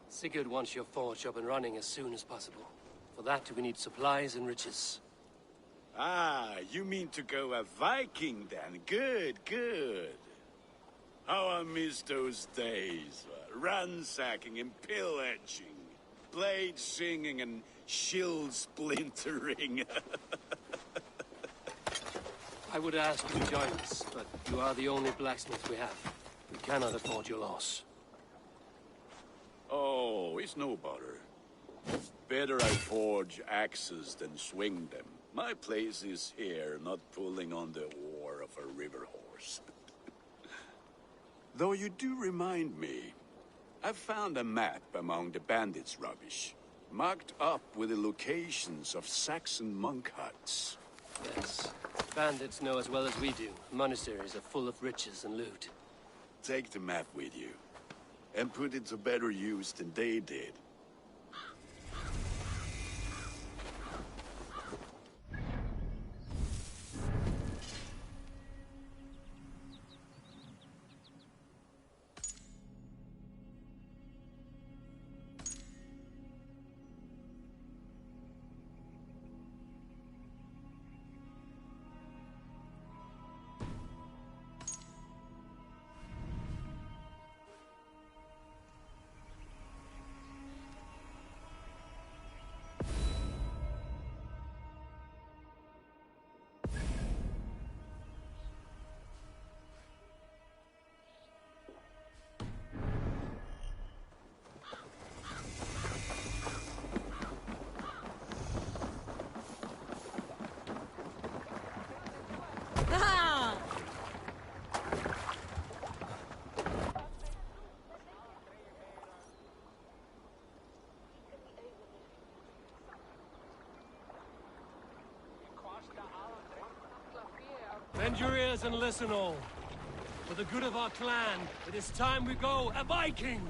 Sigurd wants your forge up and running as soon as possible. For that, we need supplies and riches. Ah, you mean to go a Viking then? Good, good. How I miss those days. Ransacking and pillaging. Blade singing and shield splintering. I would ask you to join us, but you are the only blacksmith we have. We cannot afford your loss. Oh, it's no bother. Better I forge axes than swing them. My place is here, not pulling on the oar of a river horse. Though you do remind me, I found a map among the bandits' rubbish, marked up with the locations of Saxon monk huts. Yes. Bandits know as well as we do. Monasteries are full of riches and loot. Take the map with you, and put it to better use than they did. Bend your ears and listen all. For the good of our clan, it is time we go a Viking!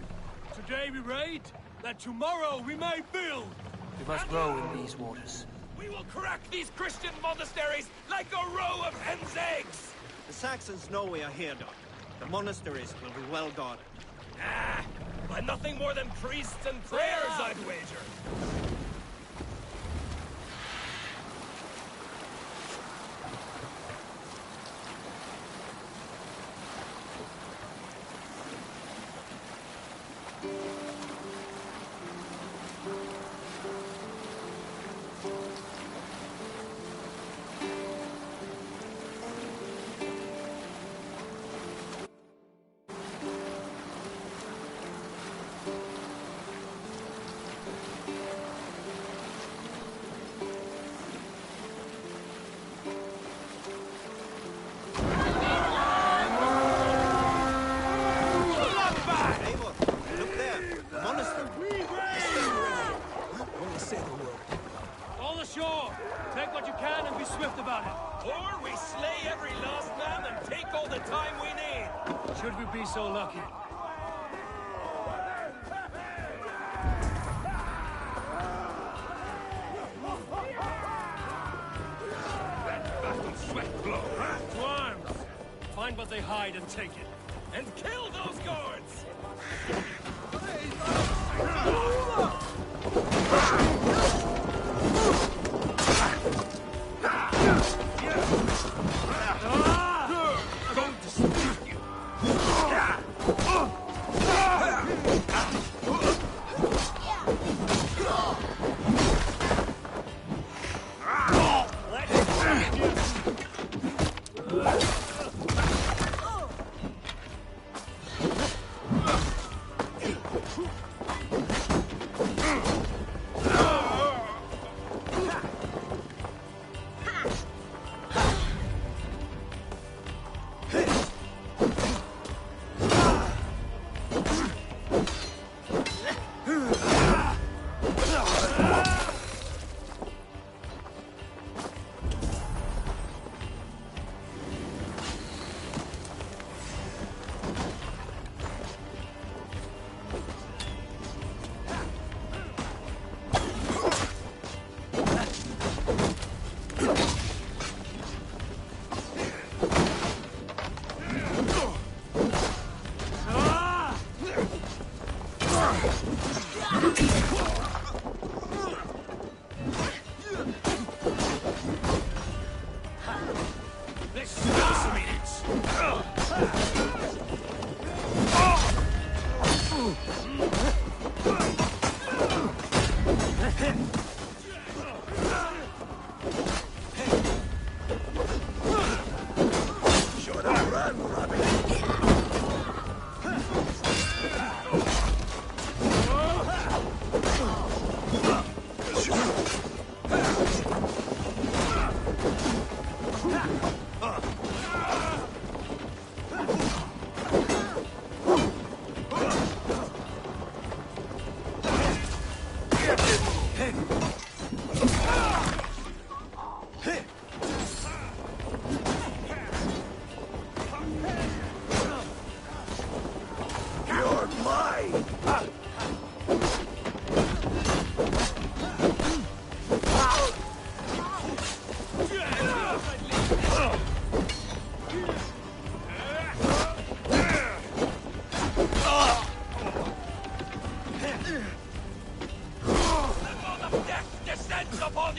Today we raid, that tomorrow we may build! We must row in these waters. We will crack these Christian monasteries like a row of hen's eggs! The Saxons know we are here, Doc. The monasteries will be well guarded. Ah, by nothing more than priests and prayers, I'd wager. Should we be so lucky? That battle sweat blow, huh? To arms! Find what they hide and take it. And kill those guards!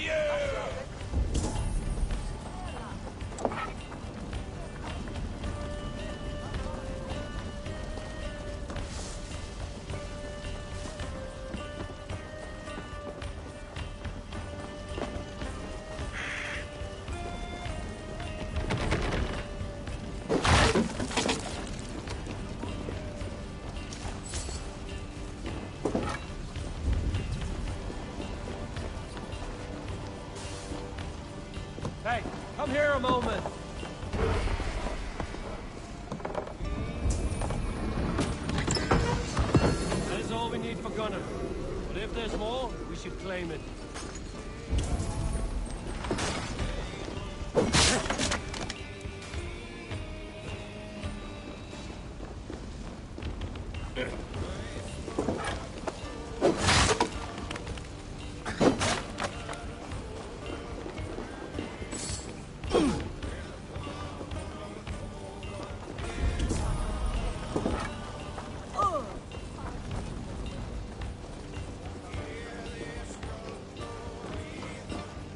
you! Hey, come here a moment. That is all we need for Gunnar. But if there's more, we should claim it.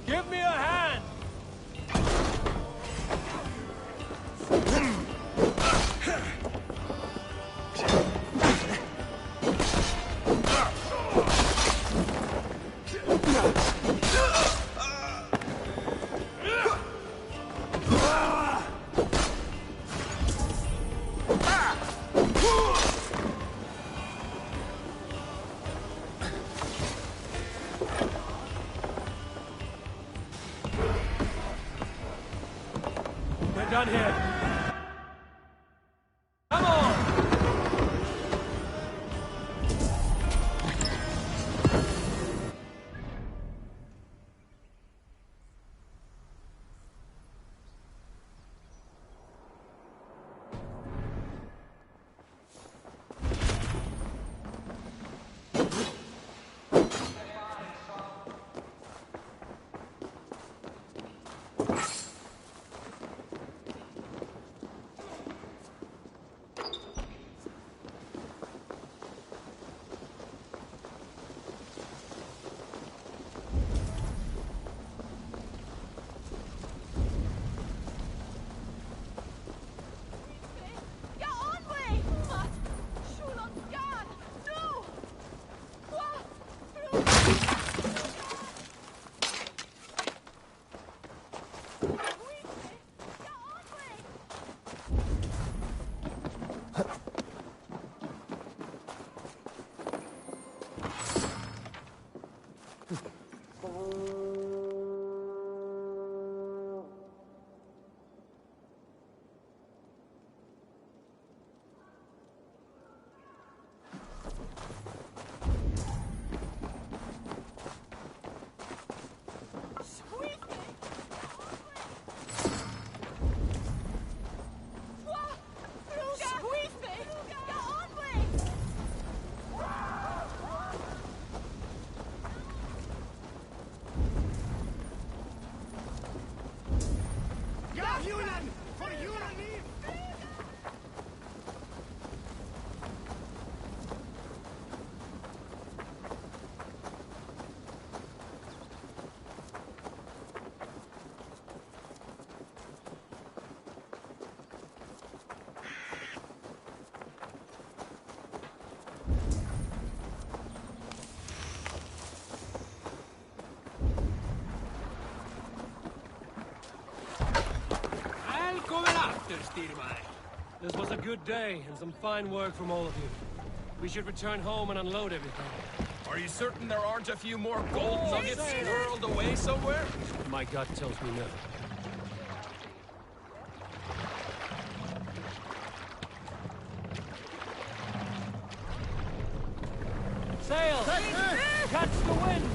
Give me a hand! We're done here. Come on! This was a good day, and some fine work from all of you. We should return home and unload everything. Are you certain there aren't a few more gold nuggets squirreled away somewhere? My gut tells me no. Sail! Catch the wind!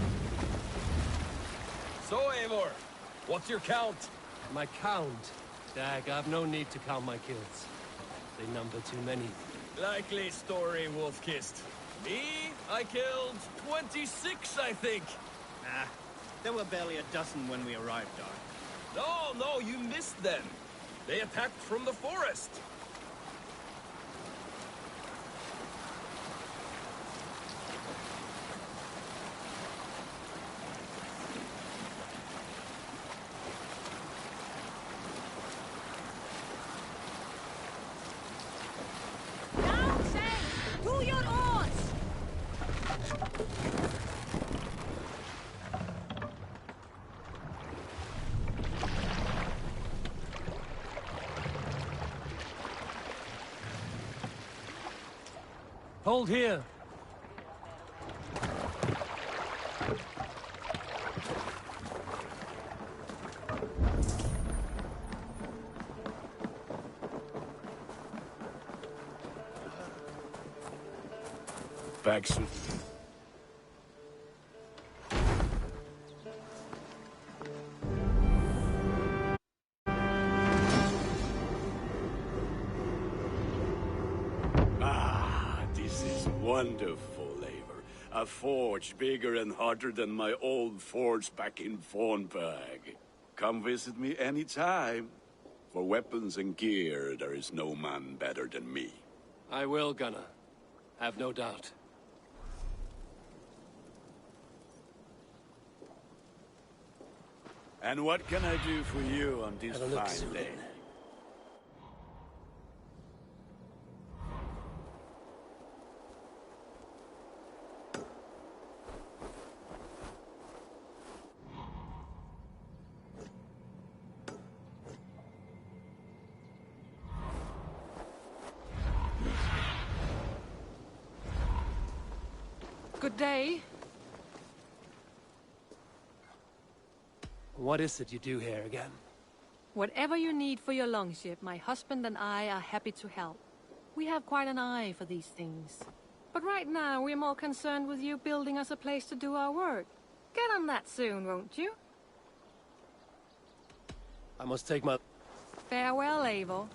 So, Eivor, what's your count? My count? Dag, I've no need to count my kills. They number too many. Likely story, Wolf-Kissed. Me? I killed 26, I think. Nah, there were barely a dozen when we arrived, Dark. No, you missed them. They attacked from the forest. Hold here. Back soon. This is wonderful, Eivor. A forge bigger and hotter than my old forge back in Fornburg. Come visit me anytime. For weapons and gear, there is no man better than me. I will, Gunnar. Have no doubt. And what can I do for you on this fine day? Good day. What is it you do here again? Whatever you need for your longship, my husband and I are happy to help. We have quite an eye for these things. But right now, we're more concerned with you building us a place to do our work. Get on that soon, won't you? I must take my... Farewell, Eivor.